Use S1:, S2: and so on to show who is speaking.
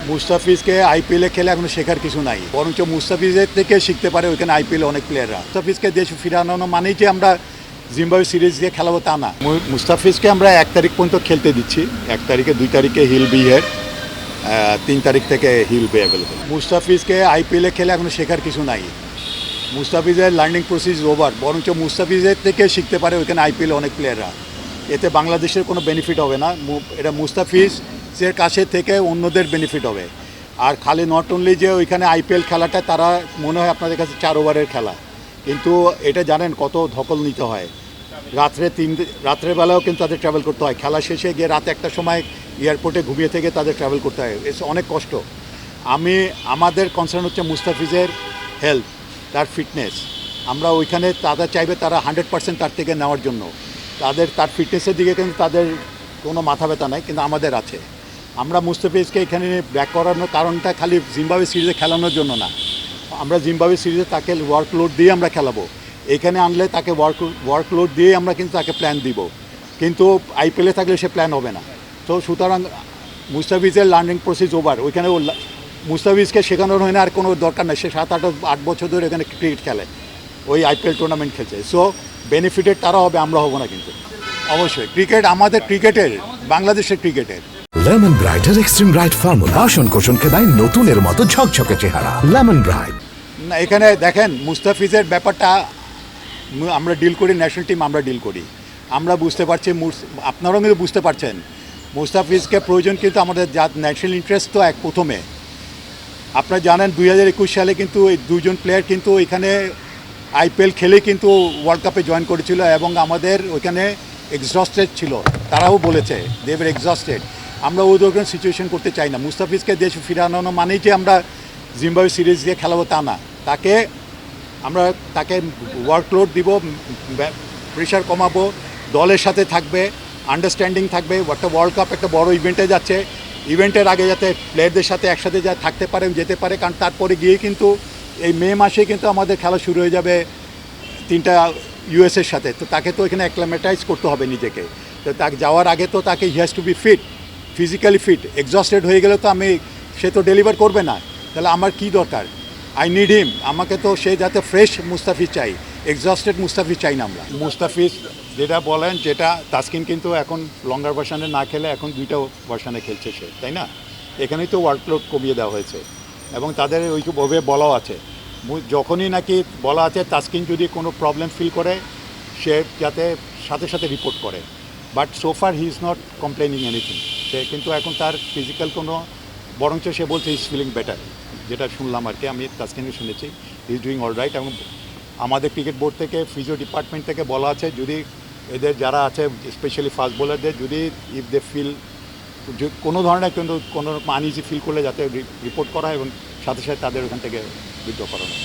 S1: মুস্তাফিজকে আইপিএলে খেলে এখনো শেখার কিছু নাই, বরঞ্চ মুস্তাফিজের থেকে শিখতে পারে ওইখানে আইপিএলে অনেক প্লেয়াররা। মুস্তাফিজকে দেশে ফিরানো মানেই যে আমরা জিম্বাবুয়ে সিরিজ দিয়ে খেলাবো তা না। মুস্তাফিজকে আমরা 1 তারিখ পর্যন্ত খেলতে দিচ্ছি। 1 তারিখে 2 তারিখে হিল বি হেড, 3 তারিখ থেকে হিল বি অ্যাভেলেবল। মুস্তাফিজকে আইপিএলে খেলে এখনো শেখার কিছু নাই। মুস্তাফিজের লার্নিং প্রসেস ওভার, বরঞ্চ মুস্তাফিজের থেকে শিখতে পারে ওইখানে আইপিএলে অনেক প্লেয়াররা। এতে বাংলাদেশের কোনো বেনিফিট হবে না, এটা মুস্তাফিজের কাছে থেকে অন্যদের বেনিফিট হবে। আর খালি নট অনলি যে ওইখানে আইপিএল খেলাটা তারা মনে হয় আপনাদের কাছে 4 ওভারের খেলা, কিন্তু এটা জানেন কত ধকল নিতে হয়। রাত্রেবেলাও কিন্তু তাদের ট্রাভেল করতে হয়, খেলা শেষে গিয়ে রাত 1টার সময় এয়ারপোর্টে ঘুমিয়ে থেকে তাদের ট্রাভেল করতে হয়, অনেক কষ্ট। আমাদের কনসার্ন হচ্ছে মুস্তাফিজের হেলথ, তার ফিটনেস। আমরা ওইখানে তারা চাইবে তারা 100% তার থেকে নেওয়ার জন্য, তার ফিটনেসের দিকে কিন্তু তাদের কোনো মাথা ব্যথা নাই, কিন্তু আমাদের আছে। আমরা মুস্তাফিজকে এখানে ব্যাক করানোর কারণটা খালি জিম্বাবুয়ে সিরিজে খেলানোর জন্য না, আমরা জিম্বাবুয়ে সিরিজে তাকে ওয়ার্কলোড দিয়ে আমরা খেলাবো। এখানে আনলে তাকে ওয়ার্কলোড দিয়ে আমরা কিন্তু তাকে প্ল্যান দিব, কিন্তু আইপিএলে থাকলে সে প্ল্যান হবে না। তো সুতরাং মুস্তাফিজের লার্নিং প্রসেস ওভার। ওইখানে মুস্তাফিজকে শেখানোর হয় না, আর কোনো দরকার নেই। সে 7-8 বছর ধরে এখানে ক্রিকেট খেলে, ওই আইপিএল টুর্নামেন্ট খেলছে। সো বেনিফিটেড তারা হবে, আমরা হব না। কিন্তু অবশ্যই ক্রিকেট আমাদের, ক্রিকেটের বাংলাদেশের ক্রিকেটের।
S2: লেমন ব্রাইটের এক্সট্রিম ব্রাইট ফর্মুলা বাসন কোষণকে দেয় নতুনের মতো ঝকঝকে চেহারা। Lemon bright.
S1: না, এখানে দেখেন মুস্তাফিজের ব্যাপারটা আমরা ডিল করি, ন্যাশনাল টিম আমরা ডিল করি, আমরা বুঝতে পারছি, আপনারাও কিন্তু বুঝতে পারছেন মুস্তাফিজকে প্রয়োজন। কিন্তু আমাদের ন্যাশনাল ইন্টারেস্ট তো প্রথমে আপনারা জানেন 2021 সালে কিন্তু এই 2জন প্লেয়ার কিন্তু এখানে আইপিএল খেলে কিন্তু ওয়ার্ল্ড কাপে জয়েন করেছিল, এবং আমাদের ওইখানে এক্সস্টেড ছিল, তারাও বলেছে দে ওয়্যার এক্সস্টেড। আমরা ওই ধরনের সিচুয়েশন করতে চাই না। মুস্তাফিজকে দেশে ফিরানো মানেই যে আমরা জিম্বাবুয়ে সিরিজ দিয়ে খেলাবো তা না। তাকে ওয়ার্কলোড দিব, প্রেশার কমাবো, দলের সাথে থাকবে, আন্ডারস্ট্যান্ডিং থাকবে। একটা ওয়ার্ল্ড কাপ একটা বড় ইভেন্টে যাচ্ছে, ইভেন্টের আগে যাতে প্লেয়ারদের সাথে একসাথে থাকতে পারে, যেতে পারে। কারণ তারপরে গিয়ে কিন্তু এই মে মাসে কিন্তু আমাদের খেলা শুরু হয়ে যাবে 3টা ইউএসের সাথে। তো তাকে তো এখানে অ্যাক্লামেটাইজ করতে হবে নিজেকে। তো তাকে যাওয়ার আগে তো তাকে he has to be fit, physically fit. Exhausted হয়ে গেলে তো সে তো ডেলিভার করবে না। তাহলে আমার কি দরকার? আই নিড হিম। আমাকে তো সে যাতে ফ্রেশ মুস্তাফিজ চাই, এক্সস্টেড মুস্তাফিজ চাই না আমরা। মুস্তাফিজ যেটা বলেন, যেটা তাসকিন কিন্তু এখন লঙ্গার ভার্সানে না খেলে এখন 2টা ভার্সানে খেলছে সে, তাই না? এখানেই তো ওয়ার্কলোড কমিয়ে দেওয়া হয়েছে, এবং তাদের ওইভাবে বলাও আছে। যখনই নাকি বলা আছে তাসকিন যদি কোনো প্রবলেম ফিল করে সে যাতে সাথে সাথে রিপোর্ট করে। But so far he is not complaining anything. সে কিন্তু এখন তার ফিজিক্যাল কোনো, বরঞ্চ সে বলছে ইজ ফিলিং বেটার, যেটা শুনলাম আর কি, আমি তাসকিনকে শুনেছি ইজ ডুইং অল রাইট। এবং আমাদের ক্রিকেট বোর্ড থেকে, ফিজিও ডিপার্টমেন্ট থেকে বলা আছে যদি এদের যারা আছে স্পেশালি ফাস্ট বোলারদের যদি ইফ দে ফিল কোনো ধরনের কোনো আনইজি ফিল করলে যাতে রিপোর্ট করা হয়, এবং সাথে সাথে তাদের ওখান থেকে উইথড্র করানো।